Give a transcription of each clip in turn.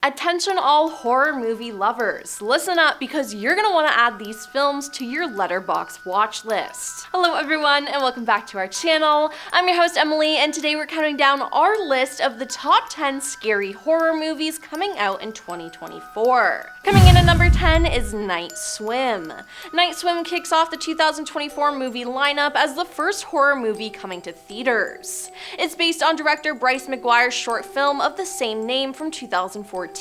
Attention all horror movie lovers, listen up because you're gonna want to add these films to your Letterboxd watch list. Hello everyone and welcome back to our channel. I'm your host Emily and today we're counting down our list of the top 10 scary horror movies coming out in 2024. Coming in at number 10 is Night Swim. Night Swim kicks off the 2024 movie lineup as the first horror movie coming to theaters. It's based on director Bryce McGuire's short film of the same name from 2014.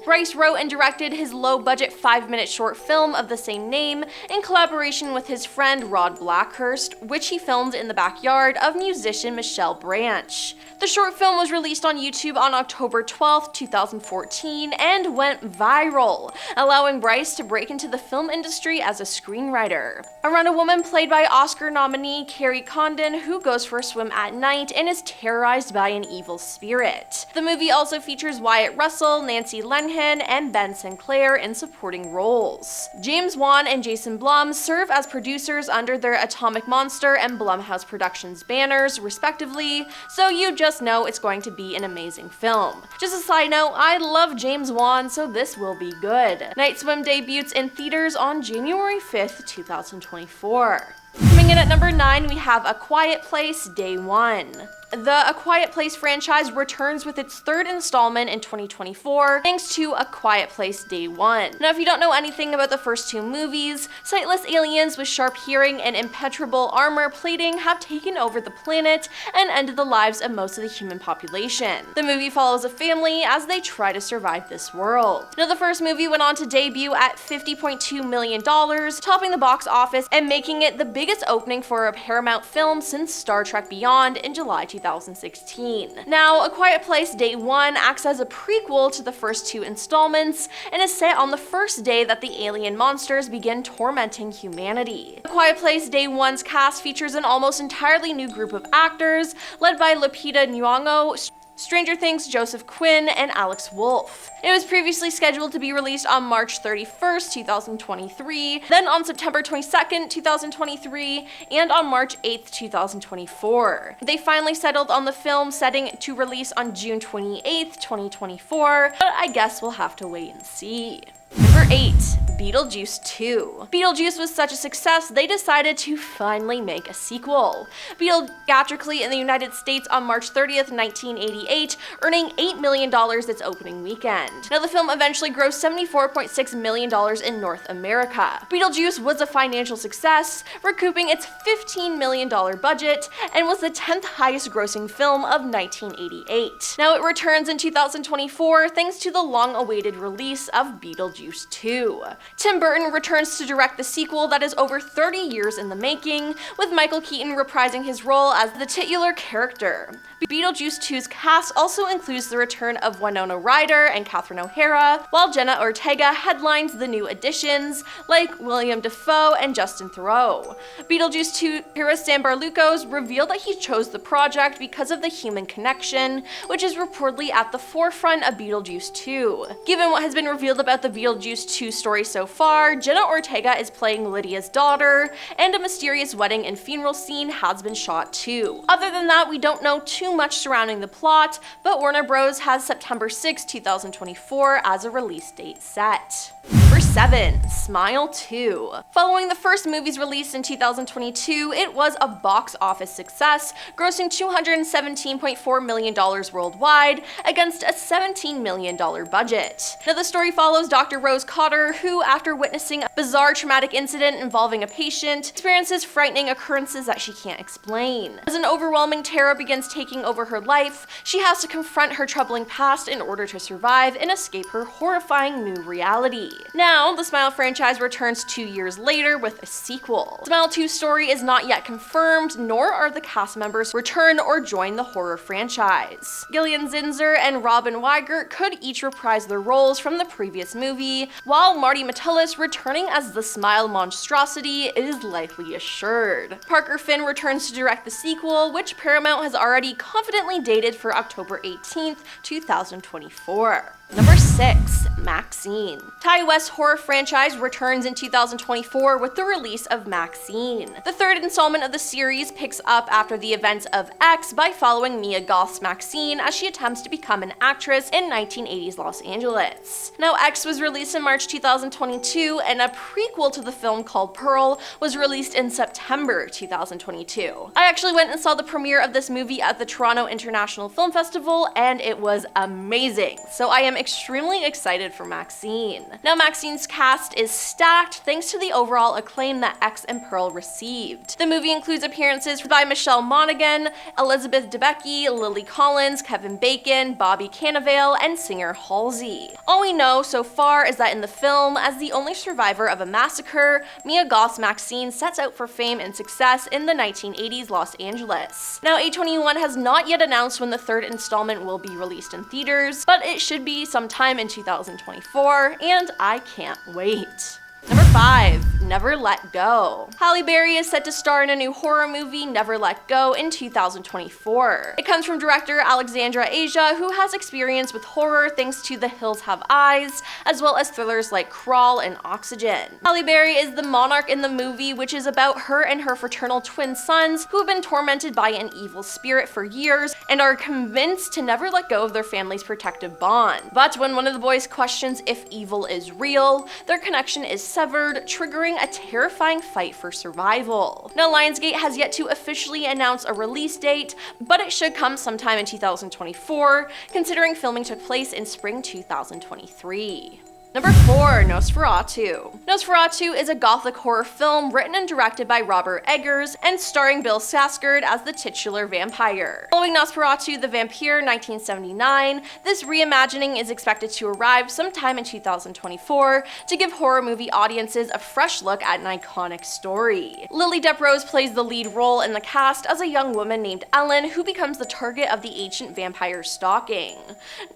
Bryce wrote and directed his low-budget 5-minute short film of the same name in collaboration with his friend Rod Blackhurst, which he filmed in the backyard of musician Michelle Branch. The short film was released on YouTube on October 12, 2014 and went viral, allowing Bryce to break into the film industry as a screenwriter. Around a woman played by Oscar nominee Carrie Condon who goes for a swim at night and is terrorized by an evil spirit. The movie also features Wyatt Russell, Nancy Lenhan, and Ben Sinclair in supporting roles. James Wan and Jason Blum serve as producers under their Atomic Monster and Blumhouse Productions banners, respectively, so you just know it's going to be an amazing film. Just a side note, I love James Wan, so this will be good. Night Swim debuts in theaters on January 5th, 2024. Coming in at number 9, we have A Quiet Place Day 1. The A Quiet Place franchise returns with its third installment in 2024 thanks to A Quiet Place Day 1. Now if you don't know anything about the first two movies, sightless aliens with sharp hearing and impenetrable armor plating have taken over the planet and ended the lives of most of the human population. The movie follows a family as they try to survive this world. Now the first movie went on to debut at $50.2 million, topping the box office and making it the biggest opening for a Paramount film since Star Trek Beyond in July 2016. Now, A Quiet Place Day 1 acts as a prequel to the first two installments and is set on the first day that the alien monsters begin tormenting humanity. A Quiet Place Day 1's cast features an almost entirely new group of actors led by Lupita Nyong'o, Stranger Things' Joseph Quinn, and Alex Wolff. It was previously scheduled to be released on March 31st, 2023, then on September 22nd, 2023, and on March 8th, 2024. They finally settled on the film setting to release on June 28th, 2024, but I guess we'll have to wait and see. Number 8. Beetlejuice 2. Beetlejuice was such a success, they decided to finally make a sequel. Theatrically in the United States on March 30th, 1988, earning $8 million its opening weekend. Now the film eventually grossed $74.6 million in North America. Beetlejuice was a financial success, recouping its $15 million budget, and was the 10th highest grossing film of 1988. Now it returns in 2024 thanks to the long-awaited release of Beetlejuice 2. Tim Burton returns to direct the sequel that is over 30 years in the making, with Michael Keaton reprising his role as the titular character. Beetlejuice 2's cast also includes the return of Winona Ryder and Catherine O'Hara, while Jenna Ortega headlines the new additions like William Dafoe and Justin Theroux. Beetlejuice 2 hero Sambarlucos revealed that he chose the project because of the human connection, which is reportedly at the forefront of Beetlejuice 2. Given what has been revealed about the Beetlejuice 2 story so far, Jenna Ortega is playing Lydia's daughter, and a mysterious wedding and funeral scene has been shot too. Other than that, we don't know too much surrounding the plot, but Warner Bros. Has September 6, 2024 as a release date set. Number 7. Smile 2. Following the first movie's release in 2022, it was a box office success, grossing $217.4 million worldwide against a $17 million budget. Now the story follows Dr. Rose Cotter, who, after witnessing a bizarre traumatic incident involving a patient, experiences frightening occurrences that she can't explain. As an overwhelming terror begins taking over her life, she has to confront her troubling past in order to survive and escape her horrifying new reality. Now, the Smile franchise returns 2 years later with a sequel. Smile 2's story is not yet confirmed, nor are the cast members return or join the horror franchise. Gillian Zinzer and Robin Weigert could each reprise their roles from the previous movie, while Marty Metellus returning as the Smile monstrosity is likely assured. Parker Finn returns to direct the sequel, which Paramount has already confidently dated for October 18th, 2024. Number 6. MaXXXine. Thai West horror franchise returns in 2024 with the release of MaXXXine. The third installment of the series picks up after the events of X by following Mia Goth's MaXXXine as she attempts to become an actress in 1980s Los Angeles. Now, X was released in March 2022, and a prequel to the film called Pearl was released in September 2022. I actually went and saw the premiere of this movie at the Toronto International Film Festival, and it was amazing. So I am extremely excited for MaXXXine. Now, MaXXXine's cast is stacked thanks to the overall acclaim that X and Pearl received. The movie includes appearances by Michelle Monaghan, Elizabeth Debicki, Lily Collins, Kevin Bacon, Bobby Cannavale, and singer Halsey. All we know so far is that in the film, as the only survivor of a massacre, Mia Goth's MaXXXine sets out for fame and success in the 1980s Los Angeles. Now, A24 has not yet announced when the third installment will be released in theaters, but it should be sometime in 2024, and I can't wait. Number 5. Never Let Go. Halle Berry is set to star in a new horror movie, Never Let Go, in 2024. It comes from director Alexandra Aja, who has experience with horror thanks to The Hills Have Eyes, as well as thrillers like Crawl and Oxygen. Halle Berry is the monarch in the movie, which is about her and her fraternal twin sons who have been tormented by an evil spirit for years and are convinced to never let go of their family's protective bond. But when one of the boys questions if evil is real, their connection is severed, triggering a terrifying fight for survival. Now, Lionsgate has yet to officially announce a release date, but it should come sometime in 2024, considering filming took place in spring 2023. Number 4. Nosferatu. Nosferatu is a gothic horror film written and directed by Robert Eggers and starring Bill Skarsgård as the titular vampire. Following Nosferatu the Vampire 1979, this reimagining is expected to arrive sometime in 2024 to give horror movie audiences a fresh look at an iconic story. Lily Depp-Rose plays the lead role in the cast as a young woman named Ellen who becomes the target of the ancient vampire stalking.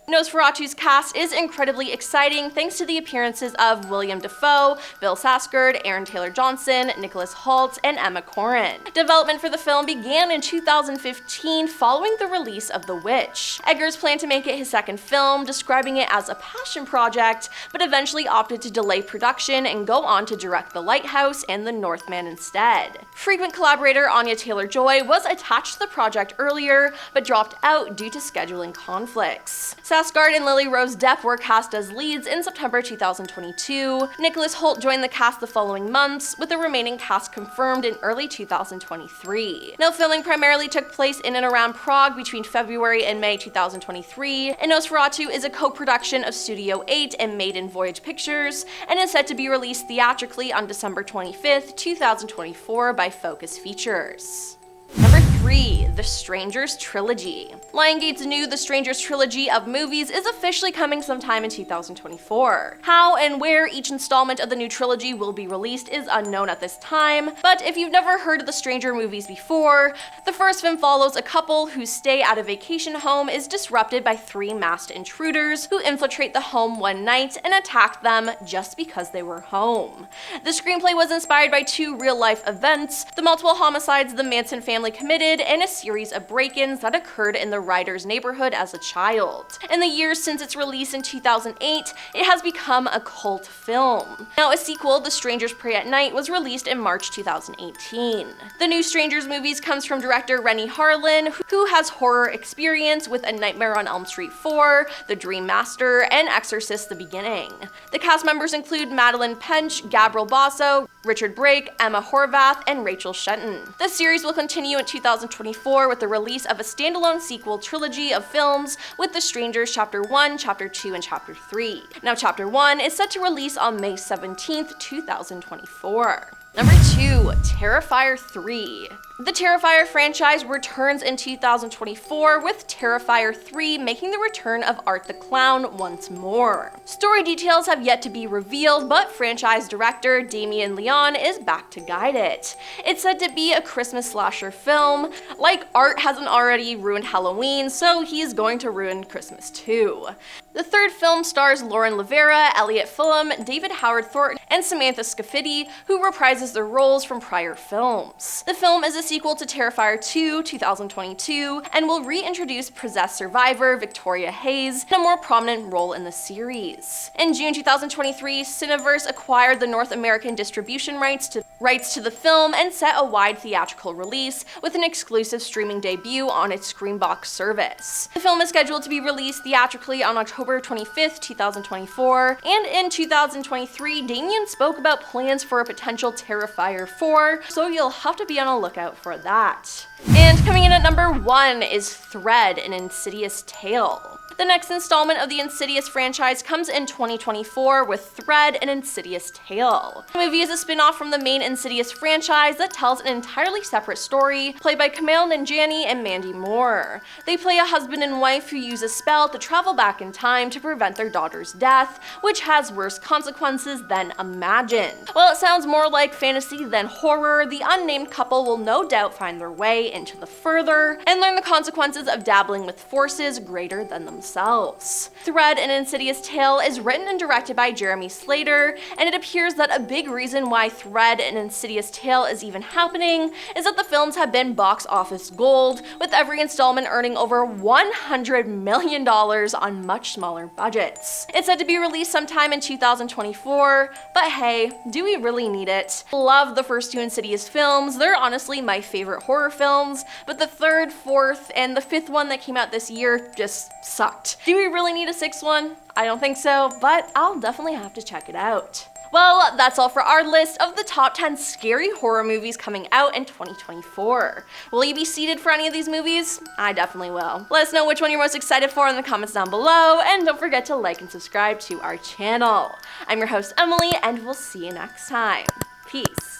Nosferatu's cast is incredibly exciting thanks to the appearances of William Dafoe, Bill Skarsgård, Aaron Taylor-Johnson, Nicholas Hoult, and Emma Corrin. Development for the film began in 2015 following the release of The Witch. Eggers planned to make it his second film, describing it as a passion project, but eventually opted to delay production and go on to direct The Lighthouse and The Northman instead. Frequent collaborator Anya Taylor-Joy was attached to the project earlier, but dropped out due to scheduling conflicts. Skarsgård and Lily Rose Depp were cast as leads in September 2022. Nicholas Hoult joined the cast the following months, with the remaining cast confirmed in early 2023. Now, filming primarily took place in and around Prague between February and May 2023, and Nosferatu is a co-production of Studio 8 and Maiden Voyage Pictures, and is set to be released theatrically on December 25th, 2024 by Focus Features. Number 3. The Strangers Trilogy. Lionsgate's new The Strangers Trilogy of movies is officially coming sometime in 2024. How and where each installment of the new trilogy will be released is unknown at this time, but if you've never heard of the Stranger movies before, the first film follows a couple whose stay at a vacation home is disrupted by 3 masked intruders who infiltrate the home one night and attack them just because they were home. The screenplay was inspired by 2 real-life events: the multiple homicides the Manson family committed, and a series of break-ins that occurred in the writer's neighborhood as a child. In the years since its release in 2008, it has become a cult film. Now, a sequel, The Strangers Prey at Night, was released in March 2018. The new Strangers movies comes from director Renny Harlin, who has horror experience with A Nightmare on Elm Street 4, The Dream Master, and Exorcist: The Beginning. The cast members include Madeline Pench, Gabriel Basso, Richard Brake, Emma Horvath, and Rachel Shenton. The series will continue in 2024 with the release of a standalone sequel trilogy of films with The Strangers Chapter 1, Chapter 2, and Chapter 3. Now, Chapter 1 is set to release on May 17th, 2024. Number 2. Terrifier 3. The Terrifier franchise returns in 2024, with Terrifier 3 making the return of Art the Clown once more. Story details have yet to be revealed, but franchise director Damien Leone is back to guide it. It's said to be a Christmas slasher film. Like Art hasn't already ruined Halloween, so he's going to ruin Christmas too. The third film stars Lauren Lavera, Elliot Fulham, David Howard Thornton, and Samantha Scafidi, who reprises their roles from prior films. The film is a sequel to Terrifier 2, 2022, and will reintroduce possessed survivor Victoria Hayes in a more prominent role in the series. In June 2023, Cineverse acquired the North American distribution rights to the film and set a wide theatrical release with an exclusive streaming debut on its Screambox service. The film is scheduled to be released theatrically on October 25th, 2024, and in 2023, Damien spoke about plans for a potential Terrifier 4, so you'll have to be on the lookout for that. And coming in at number 1 is Thread, an Insidious Tale. The next installment of the Insidious franchise comes in 2024 with Thread, an Insidious Tale. The movie is a spin-off from the main Insidious franchise that tells an entirely separate story, played by Kumail Nanjiani and Mandy Moore. They play a husband and wife who use a spell to travel back in time to prevent their daughter's death, which has worse consequences than imagined. While it sounds more like fantasy than horror, the unnamed couple will no doubt find their way into the further and learn the consequences of dabbling with forces greater than themselves. Thread, an Insidious Tale is written and directed by Jeremy Slater, and it appears that a big reason why Thread, an Insidious Tale is even happening is that the films have been box office gold, with every installment earning over $100 million on much smaller budgets. It's said to be released sometime in 2024, but hey, do we really need it? Love the first 2 Insidious films, they're honestly my favorite horror films, but the 3rd, 4th, and the 5th one that came out this year just sucked. Do we really need a 6th one? I don't think so, but I'll definitely have to check it out. Well, that's all for our list of the top 10 scary horror movies coming out in 2024. Will you be seated for any of these movies? I definitely will. Let us know which one you're most excited for in the comments down below, and don't forget to like and subscribe to our channel. I'm your host, Emily, and we'll see you next time. Peace.